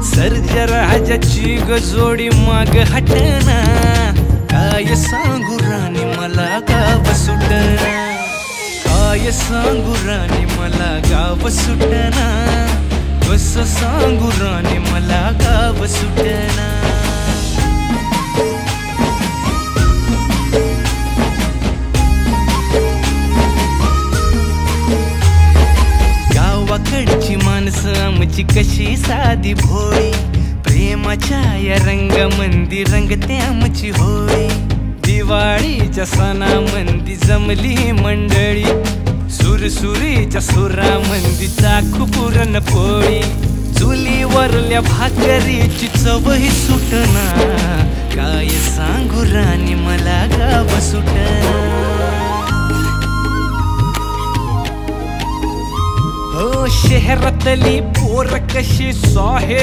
सर्जराजाची गजोडी माग हटना, काय सांगू राणी मला गाव सुटना, काय सांगू राणी मला गाव सुटना, कसं सांगू राणी मला गाव सुटना। गावाकडची माणसं आमची कशी साधी भोळी, प्रेमाच्या या रंगामंदी रंगते आमची होळी। दिवाळीच्या सणामंदी जमली मंडळी, सुरसुरीच्या सुरामंदी चाखू पुरणपोळी। चुलीवरल्या भाकरीची चवही सुटना, काय सांगू राणी मला गाव सुटना। हो शहरातली पोर कशी साहे